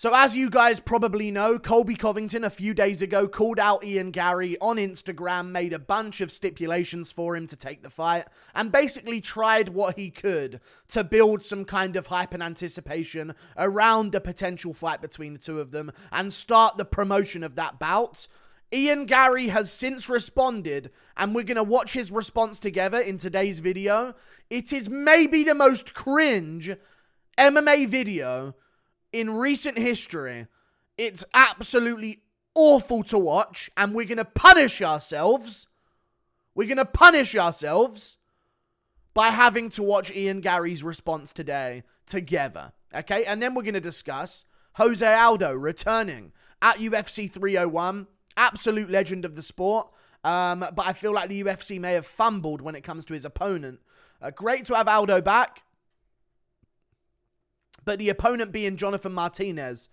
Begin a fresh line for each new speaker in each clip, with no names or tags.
So as you guys probably know, Colby Covington a few days ago called out Ian Garry on Instagram, made a bunch of stipulations for him to take the fight, and basically tried what he could to build some kind of hype and anticipation around a potential fight between the two of them and start the promotion of that bout. Ian Garry has since responded, and we're going to watch his response together in today's video. It is maybe the most cringe MMA video in recent history. It's absolutely awful to watch, and we're going to punish ourselves. We're going to punish ourselves by having to watch Ian Garry's response today together. Okay, and then we're going to discuss Jose Aldo returning at UFC 301. Absolute legend of the sport. But I feel like the UFC may have fumbled when it comes to his opponent. Great to have Aldo back. But the opponent being Jonathan Martinez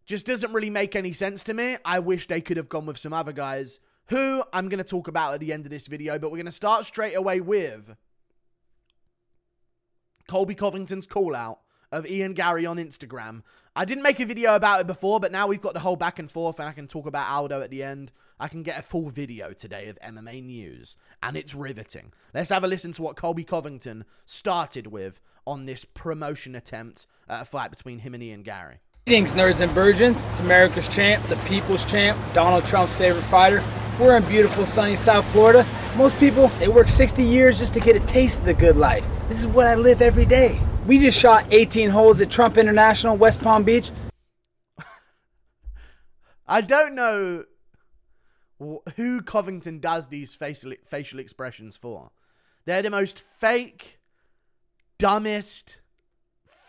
just doesn't really make any sense to me. I wish they could have gone with some other guys who I'm going to talk about at the end of this video. But we're going to start straight away with Colby Covington's call out of Ian Garry on Instagram. I didn't make a video about it before, but now we've got the whole back and forth, and I can talk about Aldo at the end. I can get a full video today of MMA news, and it's riveting. Let's have a listen to what Colby Covington started with on this promotion attempt at a fight between him and Ian Garry.
Greetings, nerds and virgins. It's America's champ, the people's champ, Donald Trump's favorite fighter. We're in beautiful sunny South Florida. Most people, they work 60 years just to get a taste of the good life. This is what I live every day. We just shot 18 holes at Trump International, West Palm Beach.
I don't know who Covington does these facial expressions for. They're the most fake, dumbest,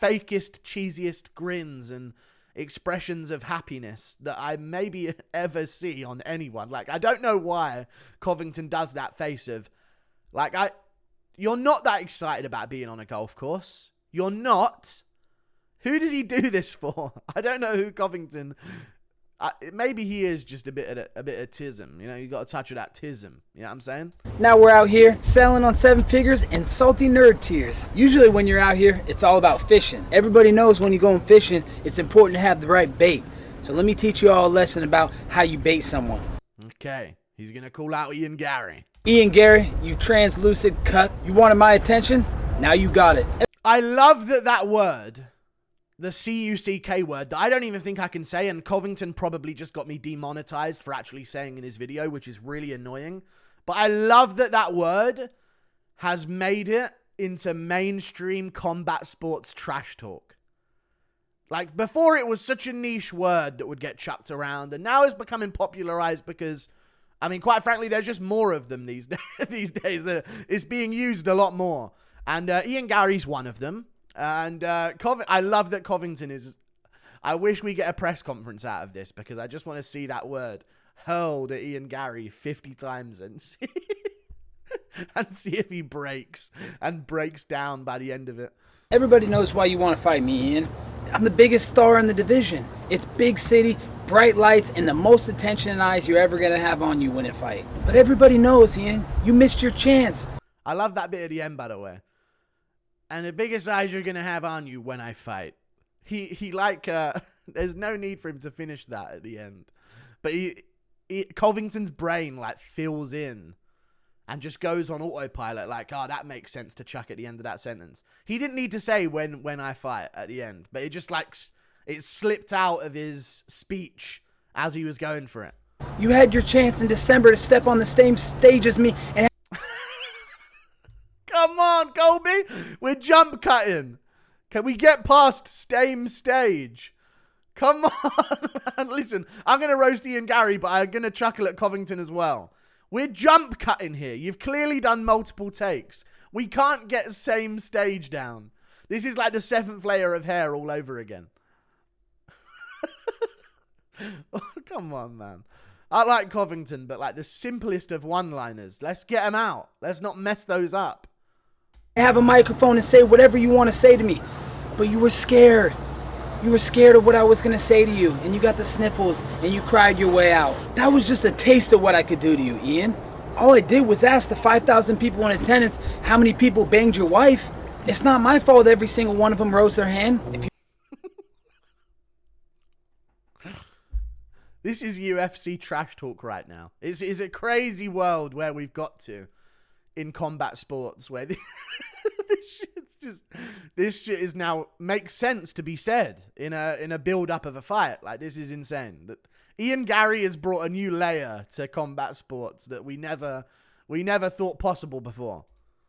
fakest, cheesiest grins and expressions of happiness that I maybe ever see on anyone. Like, I don't know why Covington does that face of, like, you're not that excited about being on a golf course. You're not. Who does he do this for? I don't know who Covington. Maybe he is just a bit of tism. You know, you got a touch of that tism. You know what I'm saying?
Now we're out here selling on 7 figures and salty nerd tears. Usually when you're out here, it's all about fishing. Everybody knows when you're going fishing, it's important to have the right bait. So let me teach you all a lesson about how you bait someone.
Okay, he's gonna call out Ian Garry.
Ian Garry, you translucent cuck. You wanted my attention? Now you got it.
I love that word, the C-U-C-K word, that I don't even think I can say, and Covington probably just got me demonetized for actually saying in his video, which is really annoying. But I love that word has made it into mainstream combat sports trash talk. Like, before it was such a niche word that would get chucked around, and now it's becoming popularized because, I mean, quite frankly, there's just more of them these days. It's being used a lot more. And Ian Garry's one of them. And I love that Covington is... I wish we get a press conference out of this, because I just want to see that word hurled at Ian Garry 50 times and see if he breaks down by the end of it.
Everybody knows why you want to fight me, Ian. I'm the biggest star in the division. It's big city, bright lights, and the most attention and eyes you're ever going to have on you when it fight. But everybody knows, Ian, you missed your chance.
I love that bit at the end, by the way. And the biggest eyes you're going to have on you when I fight. He like, there's no need for him to finish that at the end. But Covington's brain, like, fills in and just goes on autopilot, like, oh, that makes sense to chuck at the end of that sentence. He didn't need to say when I fight at the end, but it just, like, it slipped out of his speech as he was going for it.
You had your chance in December to step on the same stage as me and...
Come on, Colby. We're jump cutting. Can we get past same stage? Come on, man. Listen, I'm going to roast Ian Garry, but I'm going to chuckle at Covington as well. We're jump cutting here. You've clearly done multiple takes. We can't get same stage down. This is like the 7th layer of hair all over again. Oh, come on, man. I like Covington, but like the simplest of one-liners. Let's get them out. Let's not mess those up.
Have a microphone and say whatever you want to say to me, but you were scared. You were scared of what I was going to say to you, and you got the sniffles, and you cried your way out. That was just a taste of what I could do to you, Ian. All I did was ask the 5,000 people in attendance how many people banged your wife. It's not my fault every single one of them rose their hand.
This is UFC trash talk right now. It's a crazy world where we've got to in combat sports where this shit is now makes sense to be said in a build up of a fight. Like, this is insane. That Ian Garry has brought a new layer to combat sports that we never thought possible before.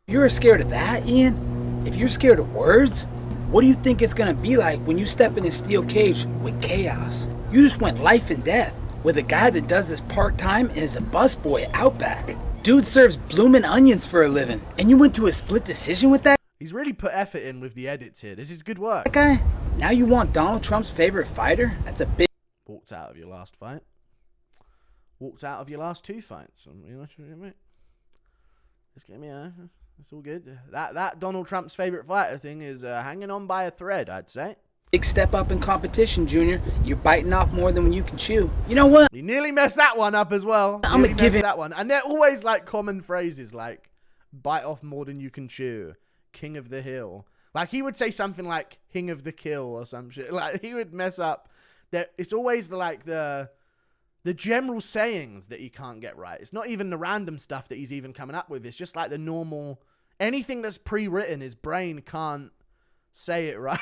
You're scared of that, Ian? If you're scared of words, what do you think it's gonna be like when you step in a steel cage with chaos? You just went life and death with a guy that does this part-time and is a busboy Outback. Dude serves bloomin' onions for a living, and you went to a split decision with that?
He's really put effort in with the edits here. This is good work.
That guy? Now you want Donald Trump's favorite fighter? That's a big...
Walked out of your last fight. Walked out of your last 2 fights. You know, mate. This game, yeah, it's all good. That Donald Trump's favorite fighter thing is hanging on by a thread, I'd say.
Big step up in competition, Junior. You're biting off more than you can chew. You know what?
You nearly messed that one up as well.
I'm gonna give it
that one. And they're always like common phrases like bite off more than you can chew, king of the hill. Like, he would say something like king of the kill or some shit. Like, he would mess up. It's always like the general sayings that he can't get right. It's not even the random stuff that he's even coming up with. It's just like the normal, anything that's pre-written, his brain can't say it right.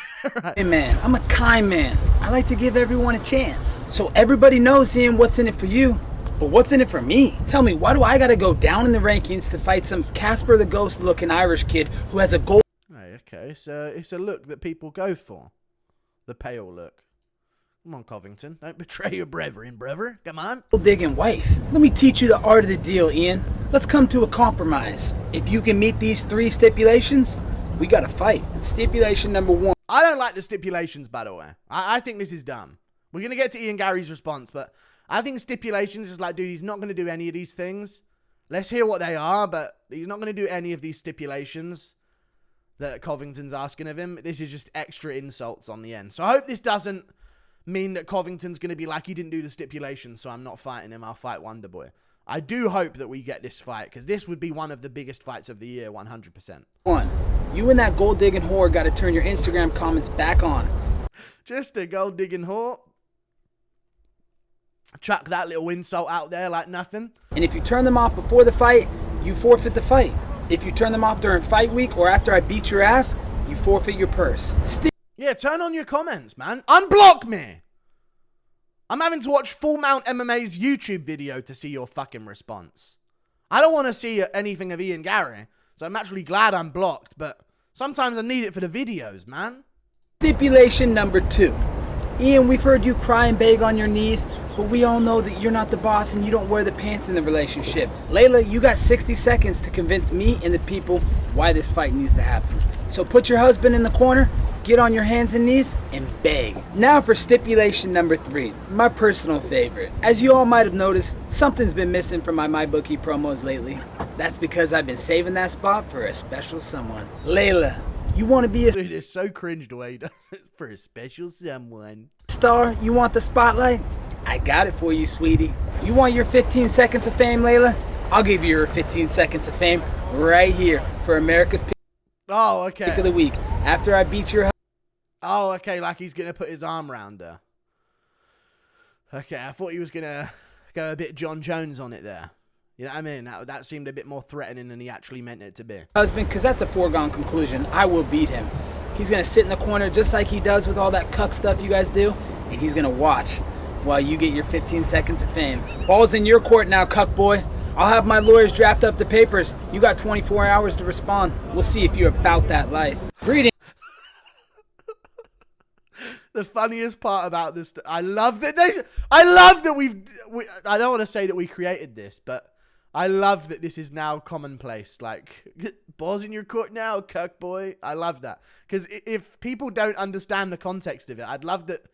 Hey man, I'm a kind man. I like to give everyone a chance. So everybody knows, Ian, what's in it for you. But what's in it for me? Tell me, why do I gotta go down in the rankings to fight some Casper the Ghost looking Irish kid who has a gold...
Hey, okay, so it's a look that people go for. The pale look. Come on, Covington. Don't betray your brethren, brother. Come on.
Digging wife. Let me teach you the art of the deal, Ian. Let's come to a compromise. If you can meet these 3 stipulations, we gotta fight. Stipulation number 1.
I don't like the stipulations, by the way. I think this is dumb. We're going to get to Ian Garry's response, but I think stipulations is like, dude, he's not going to do any of these things. Let's hear what they are, but he's not going to do any of these stipulations that Covington's asking of him. This is just extra insults on the end. So I hope this doesn't mean that Covington's going to be like, he didn't do the stipulations, so I'm not fighting him. I'll fight Wonderboy. I do hope that we get this fight, because this would be one of the biggest fights of the year, 100%.
1. You and that gold-digging whore got to turn your Instagram comments back on.
Just a gold-digging whore. Chuck that little insult out there like nothing.
And if you turn them off before the fight, you forfeit the fight. If you turn them off during fight week or after I beat your ass, you forfeit your purse.
Yeah, turn on your comments, man. Unblock me. I'm having to watch Full Mount MMA's YouTube video to see your fucking response. I don't want to see anything of Ian Garry, so I'm actually glad I'm blocked, but sometimes I need it for the videos, man.
Stipulation number 2. Ian, we've heard you cry and beg on your knees, but we all know that you're not the boss and you don't wear the pants in the relationship. Layla, you got 60 seconds to convince me and the people why this fight needs to happen. So put your husband in the corner, get on your hands and knees, and beg. Now for stipulation number 3, my personal favorite. As you all might have noticed, something's been missing from my MyBookie promos lately. That's because I've been saving that spot for a special someone. Layla, you want to be a...
Dude, it's so cringe the way he does it. For a special someone.
Star, you want the spotlight? I got it for you, sweetie. You want your 15 seconds of fame, Layla? I'll give you your 15 seconds of fame right here for America's Pick of the Week. After I beat your...
Oh, okay, like he's going to put his arm around her. Okay, I thought he was going to go a bit John Jones on it there. You know what I mean? That seemed a bit more threatening than he actually meant it to be.
Husband, because that's a foregone conclusion. I will beat him. He's going to sit in the corner just like he does with all that cuck stuff you guys do, and he's going to watch while you get your 15 seconds of fame. Ball's in your court now, cuck boy. I'll have my lawyers draft up the papers. You got 24 hours to respond. We'll see if you're about that life. Greetings.
The funniest part about this, I love that I don't want to say that we created this, but I love that this is now commonplace. Like, balls in your court now, cuck boy. I love that. Because if people don't understand the context of it, I'd love that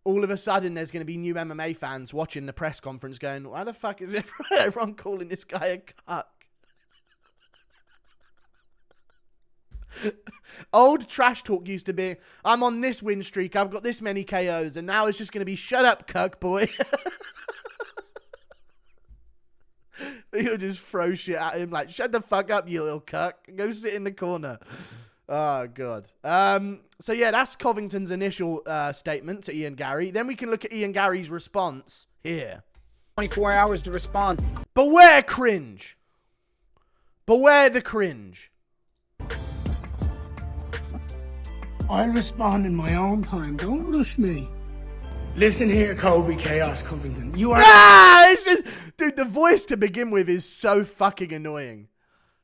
all of a sudden there's going to be new MMA fans watching the press conference going, why the fuck is everyone calling this guy a cuck? Old trash talk used to be, I'm on this win streak, I've got this many KOs, and now it's just going to be, shut up, cuck boy. You'll just throw shit at him like, shut the fuck up, you little cuck. Go sit in the corner. Oh, God. So, yeah, that's Covington's initial statement to Ian Garry. Then we can look at Ian Garry's response here.
24 hours to respond.
Beware cringe. Beware the cringe.
I'll respond in my own time. Don't rush me. Listen here, Colby Covington. You are...
It's just... Dude, the voice to begin with is so fucking annoying.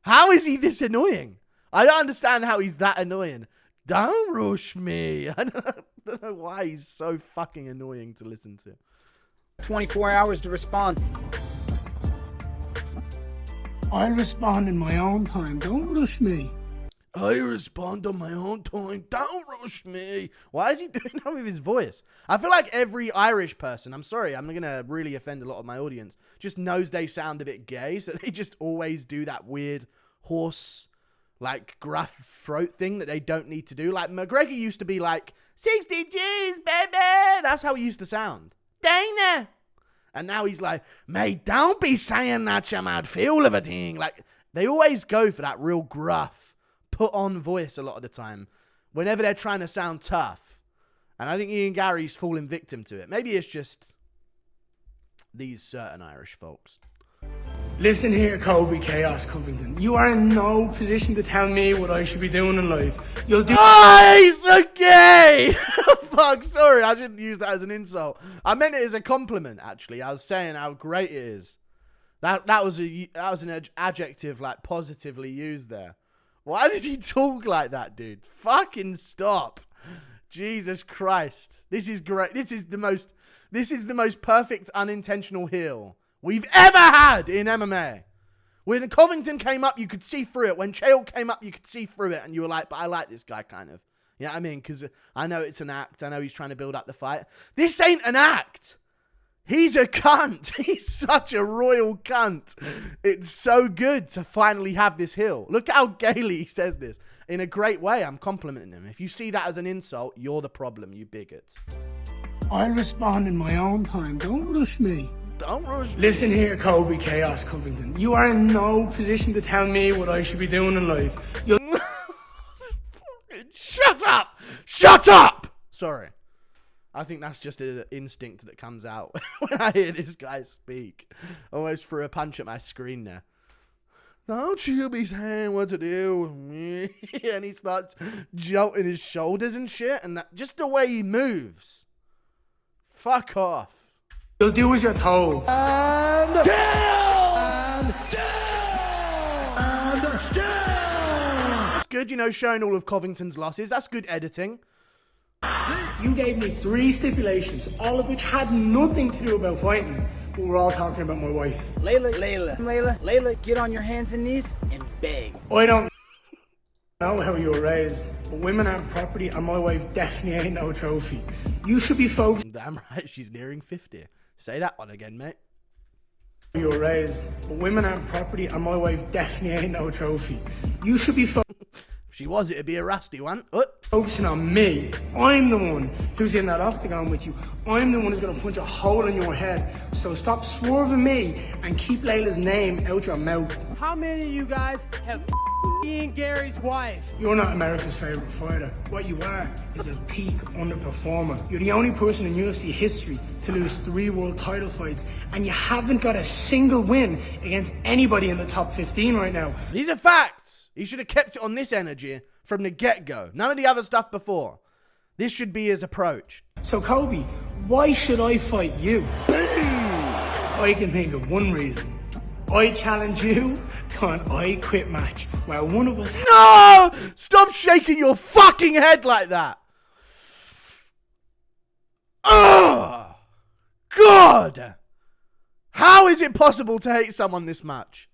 How is he this annoying? I don't understand how he's that annoying. Don't rush me. I don't know why he's so fucking annoying to listen to.
24 hours to respond.
I'll respond in my own time. Don't rush me.
I respond on my own time. Don't rush me. Why is he doing that with his voice? I feel like every Irish person, I'm sorry, I'm going to really offend a lot of my audience, just knows they sound a bit gay, so they just always do that weird hoarse, like, gruff throat thing that they don't need to do. Like, McGregor used to be like, 60 G's, baby. That's how he used to sound. Dana. And now he's like, mate, don't be saying that, you mad fool of a thing. Like, they always go for that real gruff, put on voice a lot of the time whenever they're trying to sound tough. And I think Ian Garry's fallen victim to it. Maybe it's just these certain Irish folks.
Listen here, Colby Covington. You are in no position to tell me what I should be doing in life. You'll do...
Oh, he's so gay! Fuck, sorry, I shouldn't use that as an insult. I meant it as a compliment, actually. I was saying how great it is. That was an adjective, like, positively used there. Why did he talk like that, dude? Fucking stop. Jesus Christ. This is great. This is the most perfect unintentional heel we've ever had in MMA. When Covington came up, you could see through it. When Chael came up, you could see through it. And you were like, but I like this guy kind of. You know what I mean? Because I know it's an act. I know he's trying to build up the fight. This ain't an act. He's a cunt. He's such a royal cunt. It's so good to finally have this heel. Look how gaily he says this. In a great way, I'm complimenting him. If you see that as an insult, you're the problem, you bigot.
I'll respond in my own time. Don't rush me.
Don't rush me.
Listen here, Colby Covington. You are in no position to tell me what I should be doing in life. You'll...
Shut up! Shut up! Sorry. I think that's just an instinct that comes out when I hear this guy speak. Almost threw a punch at my screen there. Don't you be saying what to do with me. And he starts jolting his shoulders and shit. And that, just the way he moves. Fuck off.
You'll do as you're told.
And
down!
That's good, you know, showing all of Covington's losses. That's good editing.
You gave me 3 stipulations, all of which had nothing to do about fighting, but we're all talking about my wife.
Layla, get on your hands and knees and beg.
I don't know how you were raised, but women aren't property and my wife definitely ain't no trophy. You should be focused.
Damn right, she's nearing 50. Say that one again, mate.
You were raised, but women aren't property and my wife definitely ain't no trophy. You should be
If she was, it'd be a rusty one.
focusing on me. I'm the one who's in that octagon with you. I'm the one who's going to punch a hole in your head. So stop swerving me and keep Layla's name out your mouth.
How many of you guys have Ian Garry's wife?
You're not America's favorite fighter. What you are is a peak underperformer. You're the only person in UFC history to lose 3 world title fights, and you haven't got a single win against anybody in the top 15 right now.
These are facts. He should have kept it on this energy from the get-go. None of the other stuff before. This should be his approach.
So Colby, why should I fight you? I can think of one reason. I challenge you to an I quit match where one of us...
No! Stop shaking your fucking head like that. Oh, God! How is it possible to hate someone this much?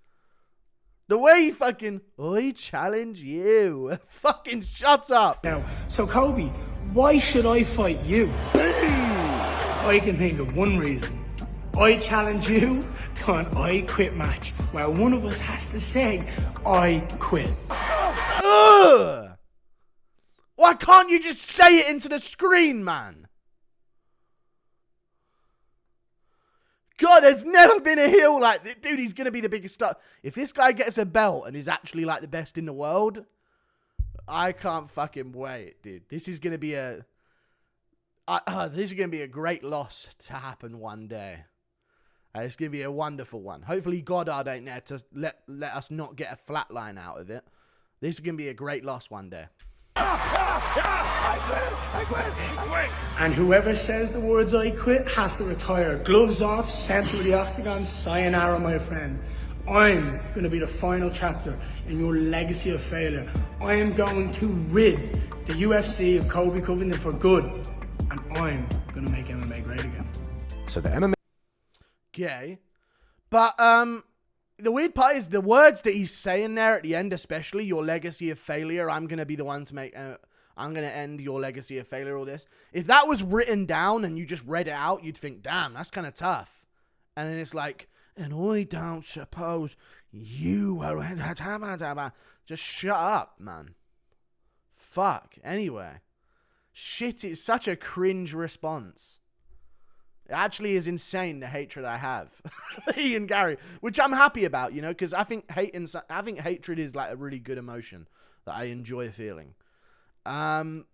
The way he fucking, I challenge you. Fucking shut up.
Now, so Colby, why should I fight you? I can think of one reason. I challenge you to an I quit match where one of us has to say, I quit.
Ugh. Why can't you just say it into the screen, man? God, there's never been a heel like this. Dude, he's going to be the biggest star. If this guy gets a belt and is actually like the best in the world, I can't fucking wait, dude. This is going to be a great loss to happen one day. It's going to be a wonderful one. Hopefully Goddard ain't there to let us not get a flat line out of it. This is going to be a great loss one day.
I quit. And whoever says the words I quit has to retire. Gloves off, center of the octagon, sayonara, my friend. I'm going to be the final chapter in your legacy of failure. I am going to rid the UFC of Colby Covington for good. And I'm going to make MMA great again.
So the MMA...
Okay. But, the weird part is the words that he's saying there at the end, especially your legacy of failure. I'm going to be the one to make, I'm going to end your legacy of failure, all this. If that was written down and you just read it out, you'd think, damn, that's kind of tough. And then it's like, and I don't suppose you will. Just shut up, man. Fuck. Anyway. Shit, it's such a cringe response. It actually is insane, the hatred I have for Ian Garry, which I'm happy about, you know, because I think hatred is like a really good emotion that I enjoy feeling. But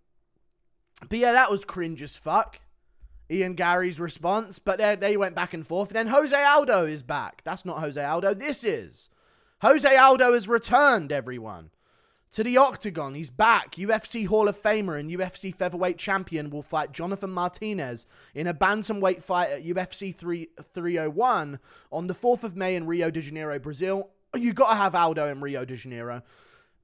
yeah, that was cringe as fuck. Ian Garry's response, but they went back and forth. Then Jose Aldo is back. That's not Jose Aldo. This is. Jose Aldo has returned, everyone. To the octagon, he's back. UFC Hall of Famer and UFC featherweight champion will fight Jonathan Martinez in a bantamweight fight at UFC 301 on the 4th of May in Rio de Janeiro, Brazil. You got to have Aldo in Rio de Janeiro.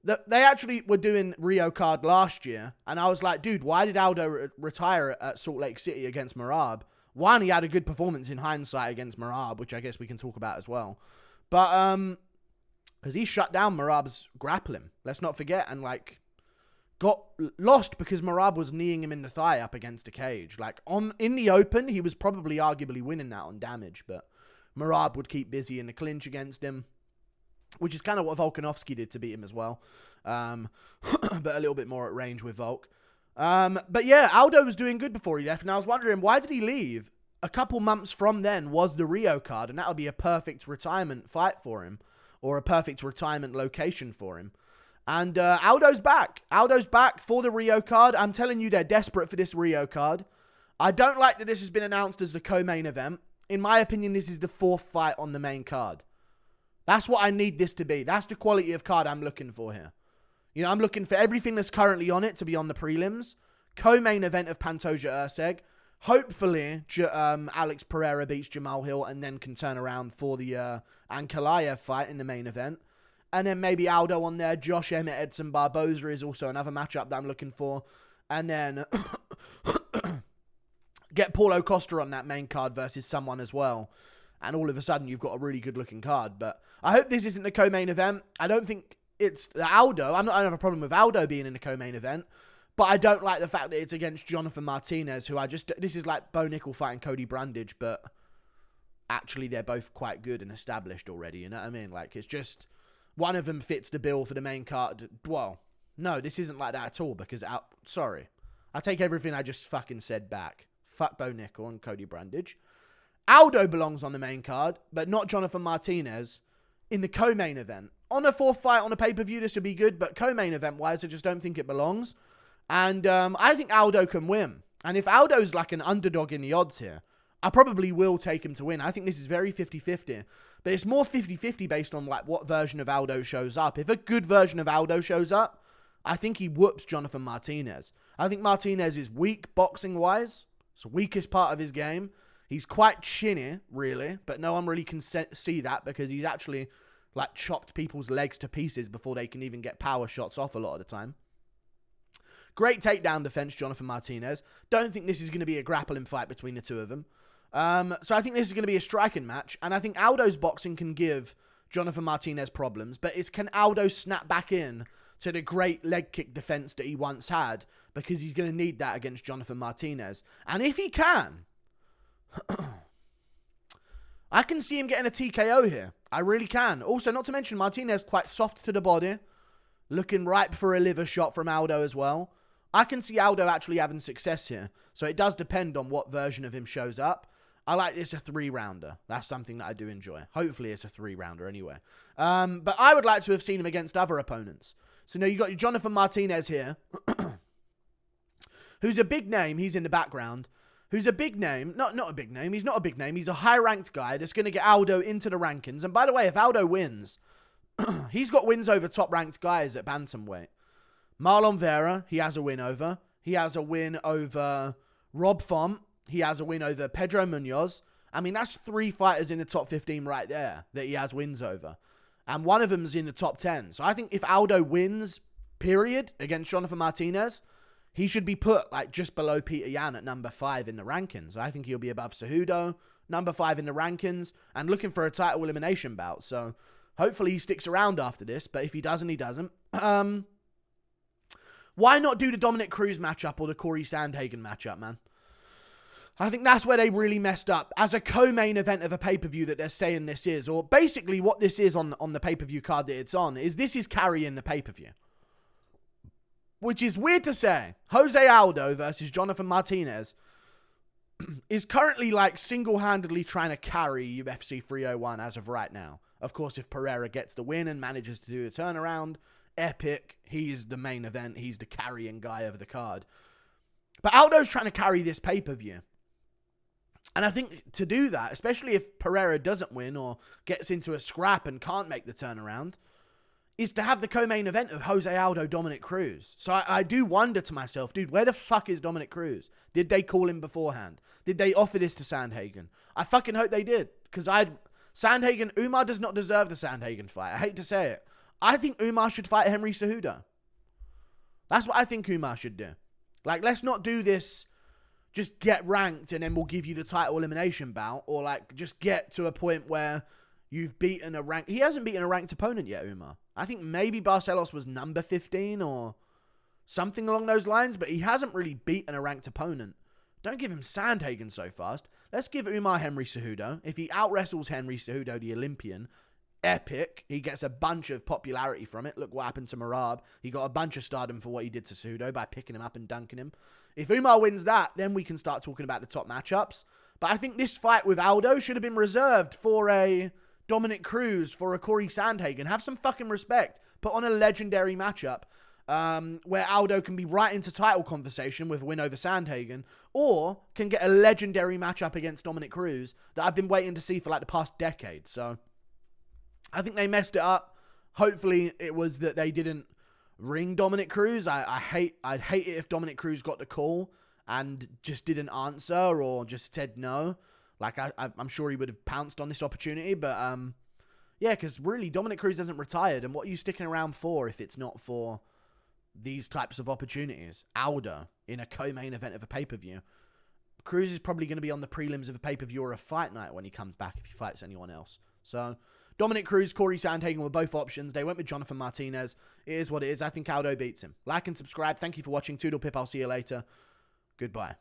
They actually were doing Rio card last year, and I was like, dude, why did Aldo retire at Salt Lake City against Merab? One, he had a good performance in hindsight against Merab, which I guess we can talk about as well. But, because he shut down Merab's grappling. Let's not forget. And, like, got lost because Merab was kneeing him in the thigh up against a cage. Like, in the open, he was probably arguably winning that on damage. But Merab would keep busy in the clinch against him, which is kind of what Volkanovski did to beat him as well. But a little bit more at range with Volk. But, yeah, Aldo was doing good before he left. And I was wondering, why did he leave? A couple months from then was the Rio card. And that would be a perfect retirement fight for him. Or a perfect retirement location for him. And Aldo's back. Aldo's back for the Rio card. I'm telling you, they're desperate for this Rio card. I don't like that this has been announced as the co-main event. In my opinion, this is the 4th fight on the main card. That's what I need this to be. That's the quality of card I'm looking for here. You know, I'm looking for everything that's currently on it to be on the prelims. Co-main event of Pantoja Erceg. Hopefully, Alex Pereira beats Jamal Hill and then can turn around for the Ankalaev fight in the main event. And then maybe Aldo on there. Josh Emmett, Edson Barboza is also another matchup that I'm looking for. And then get Paulo Costa on that main card versus someone as well. And all of a sudden, you've got a really good-looking card. But I hope this isn't the co-main event. I don't think it's Aldo. I don't have a problem with Aldo being in the co-main event. But I don't like the fact that it's against Jonathan Martinez, who this is like Bo Nickel fighting Cody Brandage, but actually they're both quite good and established already, you know what I mean? Like, it's just, one of them fits the bill for the main card. Well, no, this isn't like that at all, because, sorry. I take everything I just fucking said back. Fuck Bo Nickel and Cody Brandage. Aldo belongs on the main card, but not Jonathan Martinez in the co-main event. On a 4th fight on a pay-per-view, this would be good, but co-main event-wise, I just don't think it belongs. And I think Aldo can win. And if Aldo's like an underdog in the odds here, I probably will take him to win. I think this is very 50-50. But it's more 50-50 based on like what version of Aldo shows up. If a good version of Aldo shows up, I think he whoops Jonathan Martinez. I think Martinez is weak boxing-wise. It's the weakest part of his game. He's quite chinny, really. But no one really can see that because he's actually like chopped people's legs to pieces before they can even get power shots off a lot of the time. Great takedown defense, Jonathan Martinez. Don't think this is going to be a grappling fight between the two of them. So I think this is going to be a striking match. And I think Aldo's boxing can give Jonathan Martinez problems. But can Aldo snap back in to the great leg kick defense that he once had? Because he's going to need that against Jonathan Martinez. And if he can, I can see him getting a TKO here. I really can. Also, not to mention, Martinez quite soft to the body. Looking ripe for a liver shot from Aldo as well. I can see Aldo actually having success here. So it does depend on what version of him shows up. I like this a 3-rounder. That's something that I do enjoy. Hopefully it's a 3-rounder anyway. But I would like to have seen him against other opponents. So now you got your Jonathan Martinez here, who's a big name. He's in the background. Who's a big name. Not a big name. He's not a big name. He's a high-ranked guy that's going to get Aldo into the rankings. And by the way, if Aldo wins, he's got wins over top-ranked guys at bantamweight. Marlon Vera, he has a win over. He has a win over Rob Font. He has a win over Pedro Munoz. I mean, that's 3 fighters in the top 15 right there that he has wins over. And one of them's in the top 10. So I think if Aldo wins, period, against Jonathan Martinez, he should be put like just below Peter Yan at number 5 in the rankings. I think he'll be above Cejudo, number 5 in the rankings, and looking for a title elimination bout. So hopefully he sticks around after this, but if he doesn't, he doesn't. Why not do the Dominic Cruz matchup or the Corey Sandhagen matchup, man? I think that's where they really messed up. As a co-main event of a pay-per-view that they're saying this is, or basically what this is on the pay-per-view card that it's on, is this is carrying the pay-per-view. Which is weird to say. Jose Aldo versus Jonathan Martinez is currently like single-handedly trying to carry UFC 301 as of right now. Of course, if Pereira gets the win and manages to do a turnaround, epic. He's the main event. He's the carrying guy of the card. But Aldo's trying to carry this pay-per-view. And I think to do that, especially if Pereira doesn't win or gets into a scrap and can't make the turnaround, is to have the co-main event of Jose Aldo, Dominic Cruz. So I do wonder to myself, dude, where the fuck is Dominic Cruz? Did they call him beforehand? Did they offer this to Sandhagen? I fucking hope they did. Because Umar does not deserve the Sandhagen fight. I hate to say it. I think Umar should fight Henry Cejudo. That's what I think Umar should do. Like, let's not do this, just get ranked and then we'll give you the title elimination bout. Or, like, just get to a point where you've beaten a ranked... He hasn't beaten a ranked opponent yet, Umar. I think maybe Barcelos was number 15 or something along those lines, but he hasn't really beaten a ranked opponent. Don't give him Sandhagen so fast. Let's give Umar Henry Cejudo. If he out-wrestles Henry Cejudo, the Olympian, epic. He gets a bunch of popularity from it. Look what happened to Merab. He got a bunch of stardom for what he did to Cejudo by picking him up and dunking him. If Umar wins that, then we can start talking about the top matchups. But I think this fight with Aldo should have been reserved for a Dominic Cruz, for a Corey Sandhagen. Have some fucking respect. Put on a legendary matchup where Aldo can be right into title conversation with a win over Sandhagen, or can get a legendary matchup against Dominic Cruz that I've been waiting to see for like the past decade. So I think they messed it up. Hopefully it was that they didn't ring Dominic Cruz. I'd hate it if Dominic Cruz got the call and just didn't answer or just said no. Like, I'm sure he would have pounced on this opportunity, but yeah, because really, Dominic Cruz hasn't retired, and what are you sticking around for if it's not for these types of opportunities? Aldo in a co-main event of a pay-per-view. Cruz is probably going to be on the prelims of a pay-per-view or a fight night when he comes back if he fights anyone else. So, Dominic Cruz, Corey Sandhagen were both options. They went with Jonathan Martinez. It is what it is. I think Aldo beats him. Like and subscribe. Thank you for watching. Toodle Pip. I'll see you later. Goodbye.